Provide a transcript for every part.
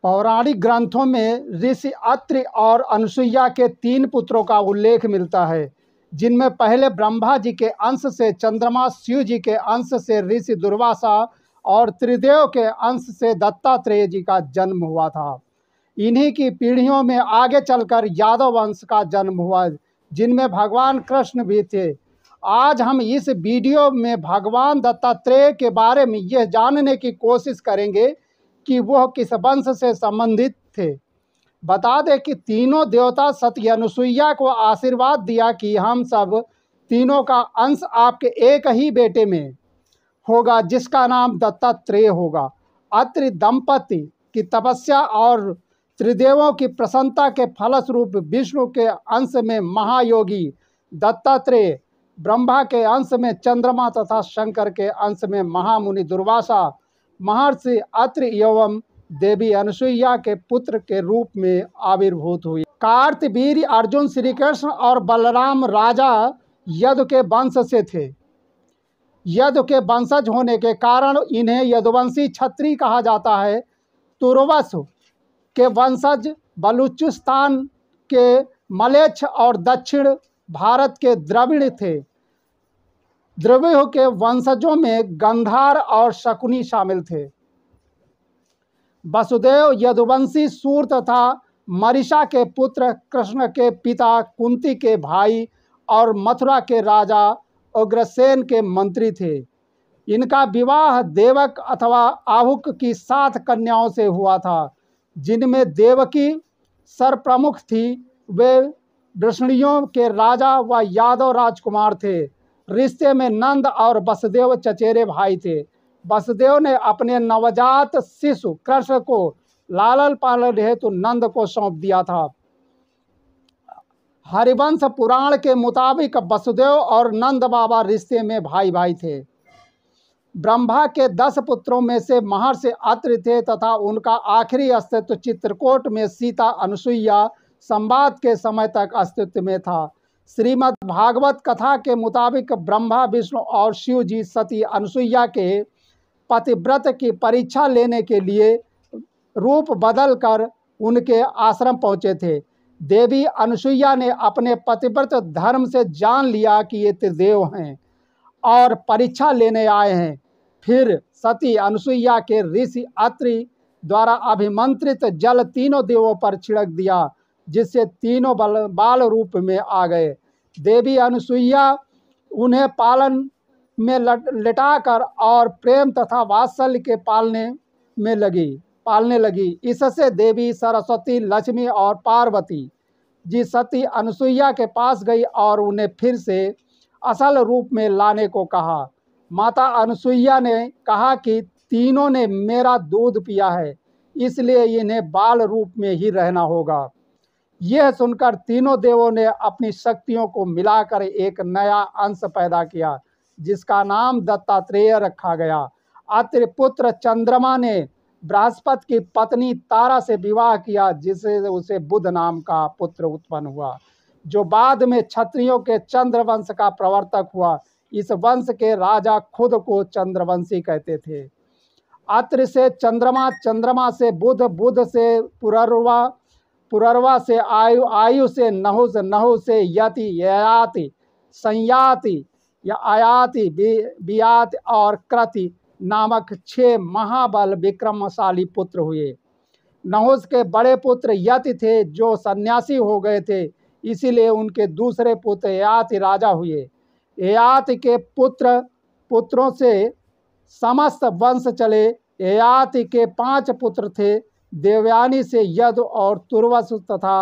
पौराणिक ग्रंथों में ऋषि अत्रि और अनुसुईया के 3 पुत्रों का उल्लेख मिलता है, जिनमें पहले ब्रह्मा जी के अंश से चंद्रमा, शिव जी के अंश से ऋषि दुर्वासा और त्रिदेव के अंश से दत्तात्रेय जी का जन्म हुआ था। इन्हीं की पीढ़ियों में आगे चलकर यादव वंश का जन्म हुआ, जिनमें भगवान कृष्ण भी थे। आज हम इस वीडियो में भगवान दत्तात्रेय के बारे में यह जानने की कोशिश करेंगे कि वह किस वंश से संबंधित थे। बता दें कि तीनों देवता सती अनुसुईया को आशीर्वाद दिया कि हम सब तीनों का अंश आपके एक ही बेटे में होगा, जिसका नाम दत्तात्रेय होगा। अत्रि दंपति की तपस्या और त्रिदेवों की प्रसन्नता के फलस्वरूप विष्णु के अंश में महायोगी दत्तात्रेय, ब्रह्मा के अंश में चंद्रमा तथा शंकर के अंश में महामुनि दुर्वासा, महर्षि अत्रि एवं देवी अनुसुईया के पुत्र के रूप में आविर्भूत हुई। कार्तवीर्य अर्जुन, श्री कृष्ण और बलराम राजा यदु के वंश से थे। यदु के वंशज होने के कारण इन्हें यदुवंशी क्षत्रिय कहा जाता है। तुर्वस के वंशज बलूचिस्तान के मलेच्छ और दक्षिण भारत के द्रविड़ थे। द्रविड़ के वंशजों में गंधार और शकुनी शामिल थे। वसुदेव यदुवंशी सूर तथा मरीषा के पुत्र, कृष्ण के पिता, कुंती के भाई और मथुरा के राजा उग्रसेन के मंत्री थे। इनका विवाह देवक अथवा आहुक की 7 कन्याओं से हुआ था, जिनमें देवकी सरप्रमुख थी। वे वृष्णियों के राजा व यादव राजकुमार थे। रिश्ते में नंद और वसुदेव चचेरे भाई थे। वसुदेव ने अपने नवजात शिशु कृष्ण को लालन पालन हेतु नंद को सौंप दिया था। हरिवंश पुराण के मुताबिक वसुदेव और नंद बाबा रिश्ते में भाई भाई थे। ब्रह्मा के 10 पुत्रों में से महर्षि अत्रि थे तथा उनका आखिरी अस्तित्व चित्रकूट में सीता अनुसुईया संवाद के समय तक अस्तित्व में था। श्रीमद् भागवत कथा के मुताबिक ब्रह्मा, विष्णु और शिव जी सती अनुसुईया के पतिव्रत की परीक्षा लेने के लिए रूप बदलकर उनके आश्रम पहुँचे थे। देवी अनुसुईया ने अपने पतिव्रत धर्म से जान लिया कि ये त्रिदेव हैं और परीक्षा लेने आए हैं। फिर सती अनुसुईया के ऋषि अत्रि द्वारा अभिमंत्रित जल तीनों देवों पर छिड़क दिया, जिससे तीनों बाल रूप में आ गए। देवी अनुसुईया उन्हें पालन में लिटाकर और प्रेम तथा वात्सल्य के पालने लगी। इससे देवी सरस्वती, लक्ष्मी और पार्वती जी सती अनुसुईया के पास गई और उन्हें फिर से असल रूप में लाने को कहा। माता अनुसुईया ने कहा कि तीनों ने मेरा दूध पिया है, इसलिए इन्हें बाल रूप में ही रहना होगा। यह सुनकर तीनों देवों ने अपनी शक्तियों को मिलाकर एक नया अंश पैदा किया, जिसका नाम दत्तात्रेय रखा गया। अत्रि पुत्र चंद्रमा ने बृहस्पति की पत्नी तारा से विवाह किया, जिससे उसे बुध नाम का पुत्र उत्पन्न हुआ, जो बाद में क्षत्रियों के चंद्रवंश का प्रवर्तक हुआ। इस वंश के राजा खुद को चंद्रवंशी कहते थे। अत्रि से चंद्रमा, चंद्रमा से बुध, बुध से पुरर्वा, पुरर्वा से आयु, आयु से नहुस, नहुस से यति, ययाति, संयाति या आयाति, बियाति और क्रति नामक 6 महाबल विक्रमशाली पुत्र हुए। नहुस के बड़े पुत्र यति थे, जो सन्यासी हो गए थे, इसीलिए उनके दूसरे पुत्र ययाति राजा हुए। ययाति के पुत्रों से समस्त वंश चले। ययाति के 5 पुत्र थे। देवयानी से यदु और तुर्वस तथा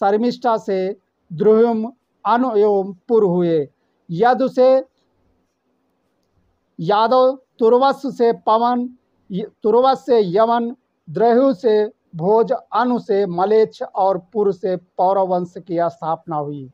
शर्मिष्ठा से द्रुहिम, अनु एवं पुर हुए। यदु से यादव, तुर्वस से पवन, तुर्वस से यमन, द्रहु से भोज, अनु से मलेच्छ और पुर से पौरव वंश की स्थापना हुई।